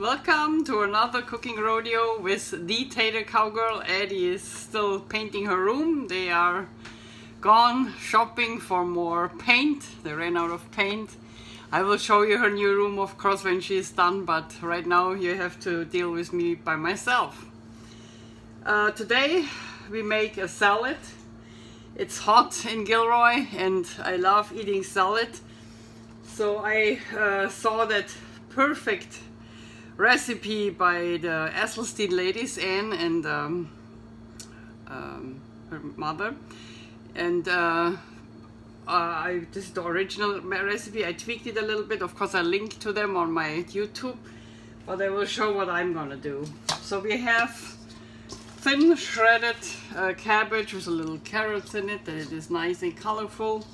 Welcome to another cooking rodeo with the Tater Cowgirl. Eddie is still painting her room. They are gone shopping for more paint. They ran out of paint. I will show you her new room, of course, when she is done, but right now you have to deal with me by myself. Today we make a salad. It's hot in Gilroy and I love eating salad. So I saw that perfect recipe by the Esselstyn ladies, Anne and her mother, and this is the original recipe. I tweaked it a little bit. Of course I linked to them on my YouTube, but I will show what I'm gonna do. So we have thin shredded cabbage with a little carrots in it, that it is nice and colorful.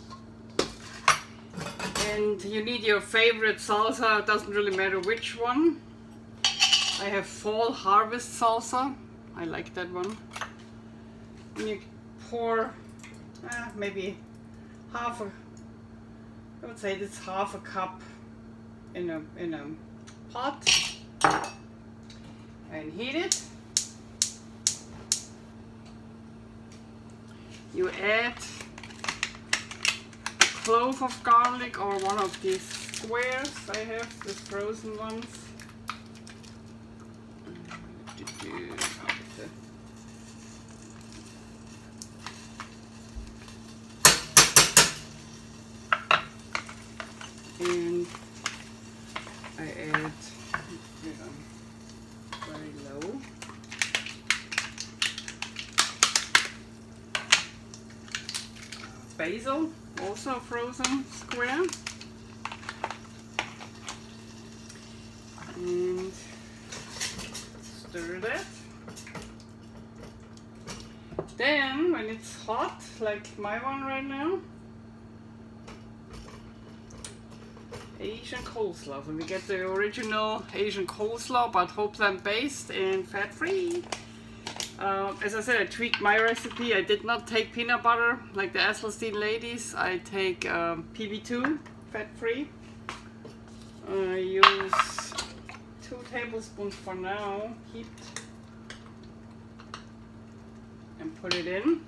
And you need your favorite salsa, it doesn't really matter which one. I have fall harvest salsa, I like that one. And you pour maybe half a, I would say it's half a cup in a pot and heat it. You add a clove of garlic or one of these squares I have, these frozen ones. And I add very low. Basil, also frozen square. And stir that. Then, when it's hot, like my one right now, Asian coleslaw. So we get the original Asian coleslaw, but whole plant based and fat free. As I said, I tweaked my recipe. I did not take peanut butter like the Esselstyn ladies. I take PB2, fat free. I use 2 tablespoons for now, heaped, and put it in.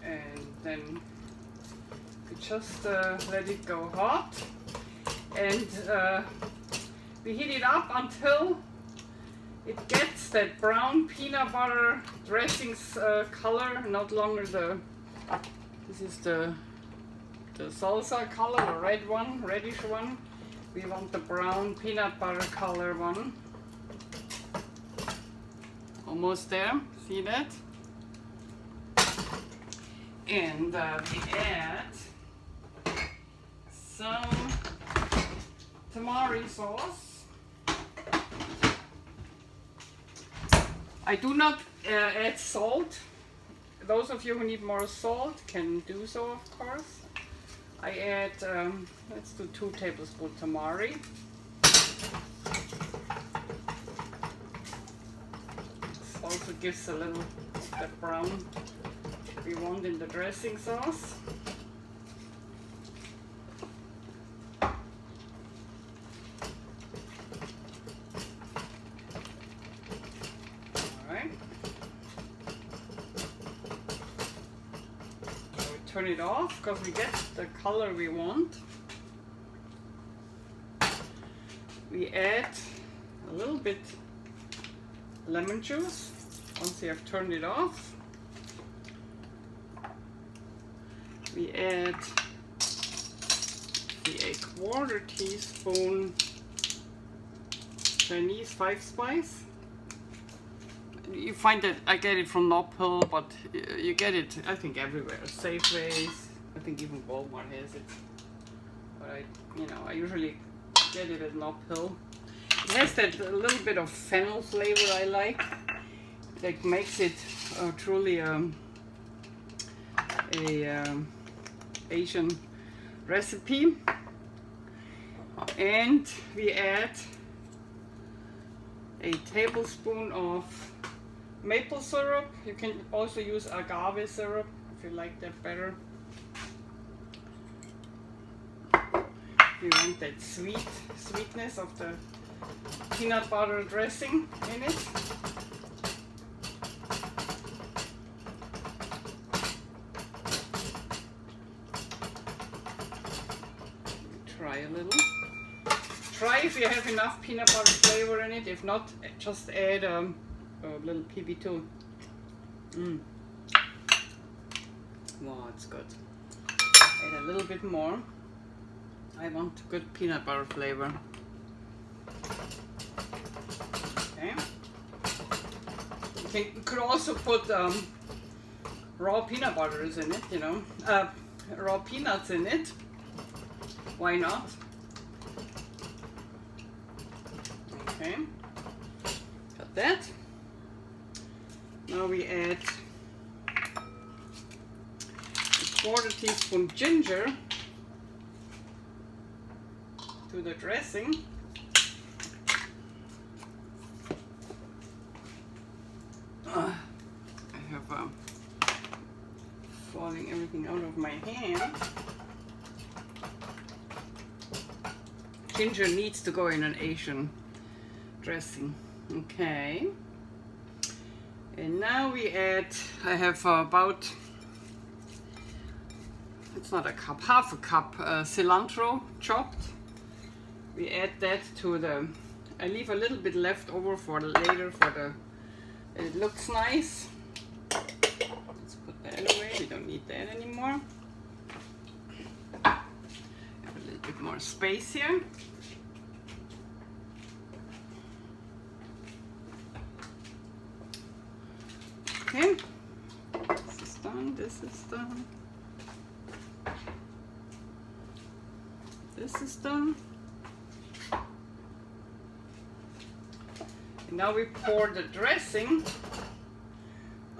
And then we just let it go hot. And we heat it up until it gets that brown peanut butter dressings color, not longer this is the salsa color, the red one, reddish one. We want the brown peanut butter color one. Almost there, see that? And we add some tamari sauce. I do not add salt. Those of you who need more salt can do so, of course. I add, let's do 2 tablespoons tamari. This also gives a little of that brown we want in the dressing sauce. Turn it off because we get the color we want. We add a little bit lemon juice once you have turned it off. We add a 1/4 teaspoon Chinese 5-spice. You find that I get it from Nob-Hill, but you get it, I think, everywhere. Safeways, I think even Walmart has it. But I usually get it at Nob-Hill. It has that little bit of fennel flavor I like. That makes it truly a Asian recipe. And we add a tablespoon of maple syrup. You can also use agave syrup if you like that better. We want that sweetness of the peanut butter dressing in it. Try a little. Try if you have enough peanut butter flavor in it. If not, just add a little PB2. Wow, it's good. Add a little bit more. I want good peanut butter flavor. Okay. You could also put raw peanut butters in it, you know, raw peanuts in it. Why not? Okay. Got that. Now we add a 1/4 teaspoon ginger to the dressing. I have falling everything out of my hand. Ginger needs to go in an Asian dressing. Okay. And now we add, I have about, it's not a cup, half a cup cilantro chopped. We add that to the, I leave a little bit left over for later for the, it looks nice. Let's put that away, we don't need that anymore. Have a little bit more space here. Okay, this is done, this is done. This is done. And now we pour the dressing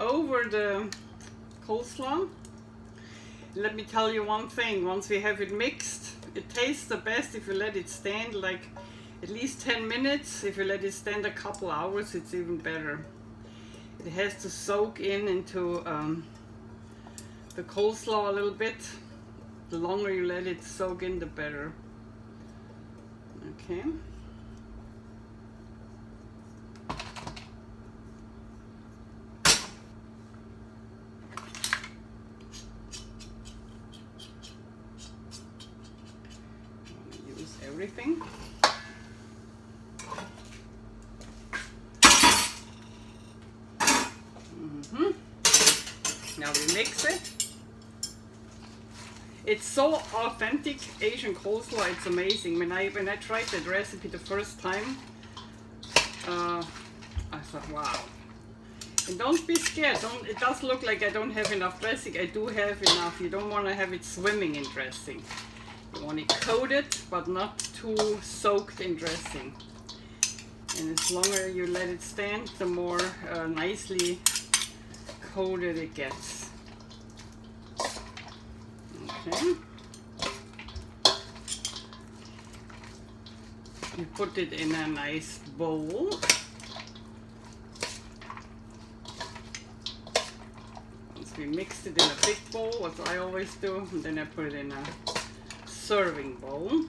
over the coleslaw. Let me tell you one thing, once we have it mixed, it tastes the best if you let it stand like at least 10 minutes. If you let it stand a couple hours, it's even better. It has to soak into the coleslaw a little bit. The longer you let it soak in, the better. Okay. Use everything. Now we mix it. It's so authentic Asian coleslaw, it's amazing. When I tried that recipe the first time, I thought, wow. And don't be scared. It does look like I don't have enough dressing. I do have enough. You don't want to have it swimming in dressing. You want it coated, but not too soaked in dressing. And the longer you let it stand, the more nicely coated it gets. Okay. You put it in a nice bowl. Once we mixed it in a big bowl, what I always do, and then I put it in a serving bowl.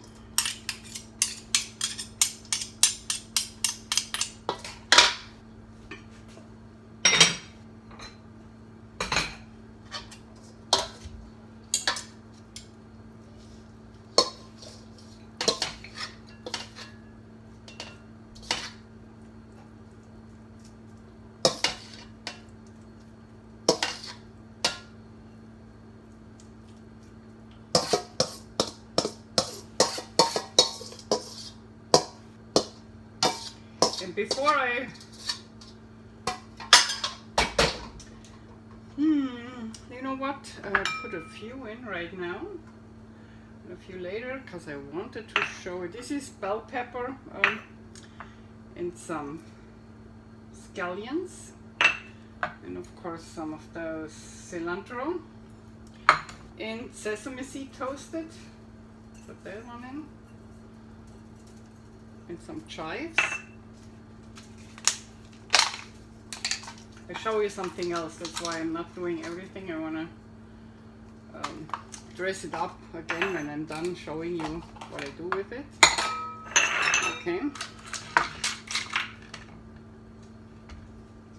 And before I, you know what, I put a few in right now, and a few later, because I wanted to show it. This is bell pepper and some scallions, and of course some of the cilantro, and sesame seed toasted, put that one in, and some chives. I show you something else, that's why I'm not doing everything. I want to dress it up again when I'm done showing you what I do with it. Okay.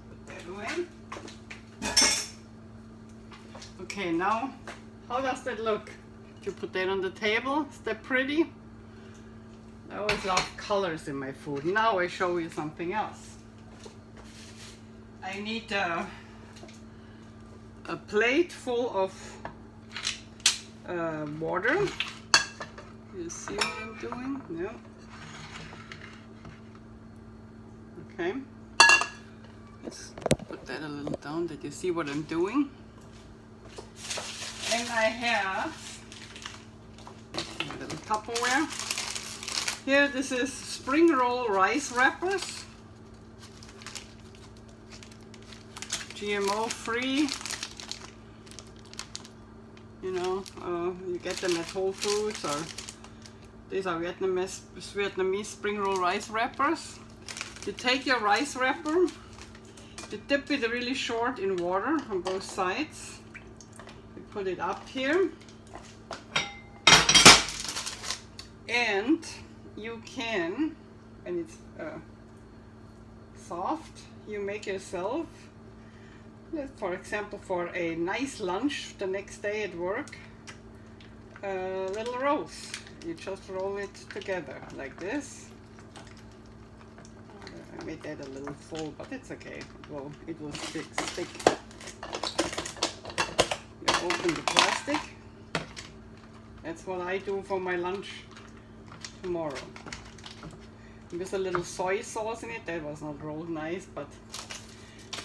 Put that away. Okay, now, how does that look? You put that on the table. Is that pretty? I always love colors in my food. Now I show you something else. I need a plate full of water. You see what I'm doing? No. Okay. Let's put that a little down that you see what I'm doing. And I have a little Tupperware. Here, this is spring roll rice wrappers. GMO free. You know, you get them at Whole Foods, or these are Vietnamese spring roll rice wrappers. You take your rice wrapper, you dip it really short in water on both sides. You put it up here, and you can, and it's soft, you make yourself, for example, for a nice lunch the next day at work, little rolls. You just roll it together like this. I made that a little full, but it's okay. It will stick. You open the plastic. That's what I do for my lunch tomorrow. With a little soy sauce in it. That was not rolled nice, but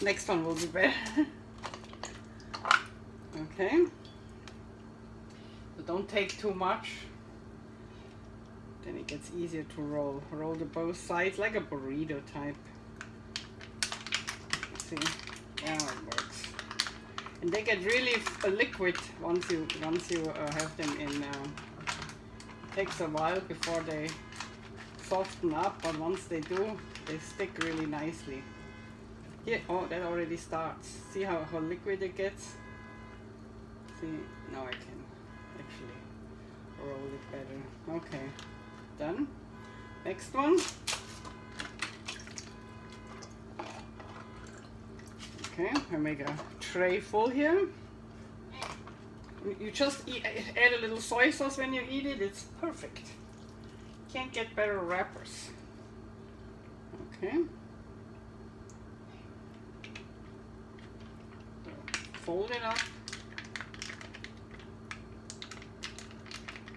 next one will be better. Okay. So don't take too much. Then it gets easier to roll. Roll the both sides like a burrito type. See? Yeah, it works. And they get really liquid once you have them in. It takes a while before they soften up, but once they do, they stick really nicely. Here, oh, that already starts. See how liquid it gets? See, now I can actually roll it better. Okay, done. Next one. Okay, I make a tray full here. You just add a little soy sauce when you eat it. It's perfect. Can't get better wrappers. Okay. Fold it up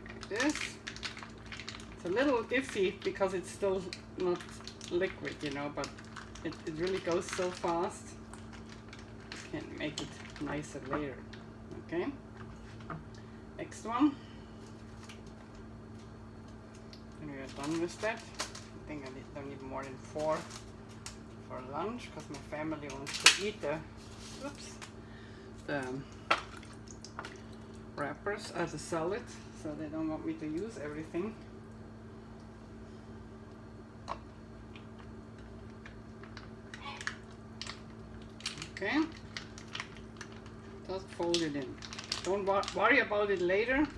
like this. It's a little iffy because it's still not liquid, you know, but it really goes so fast. You can make it nicer later. Okay. Next one. And we are done with that. I think I don't need more than 4 for lunch because my family wants to eat the wrappers as a salad, so they don't want me to use everything. Okay, just fold it in. Don't worry about it later.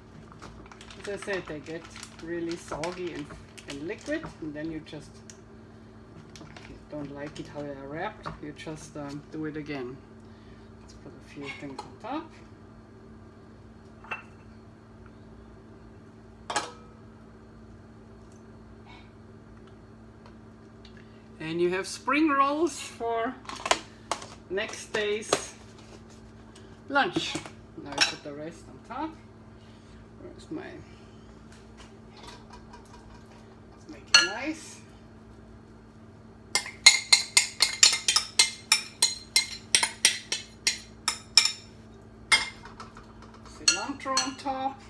As I said, they get really soggy and liquid, and then you just, if you don't like it how they are wrapped, you just do it again. Let's put a few things on top. And you have spring rolls for next day's lunch. Now I put the rest on top. Where's my... Let's make it nice. Cilantro on top.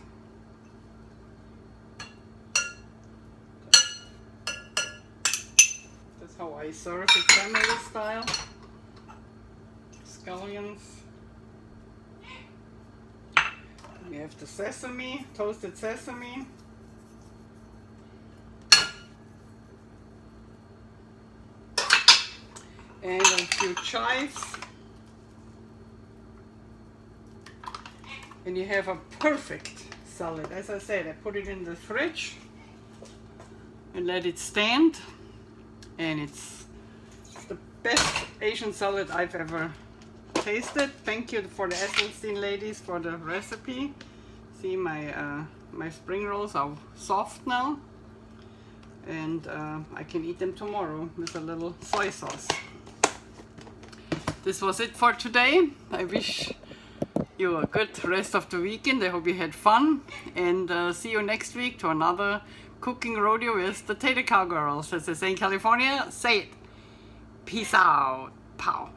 That's how I serve it, family style. Scallions. We have the sesame, toasted sesame. And a few chives. and you have a perfect salad. As I said, I put it in the fridge and let it stand, and it's the best Asian salad I've ever tasted. Thank you for the Essenstein ladies for the recipe. See, my spring rolls are soft now, and I can eat them tomorrow with a little soy sauce. This was it for today. I wish you a good rest of the weekend. I hope you had fun, and see you next week to another cooking rodeo with the Tater Cowgirls. As they say in California, say it. Peace out. Pow.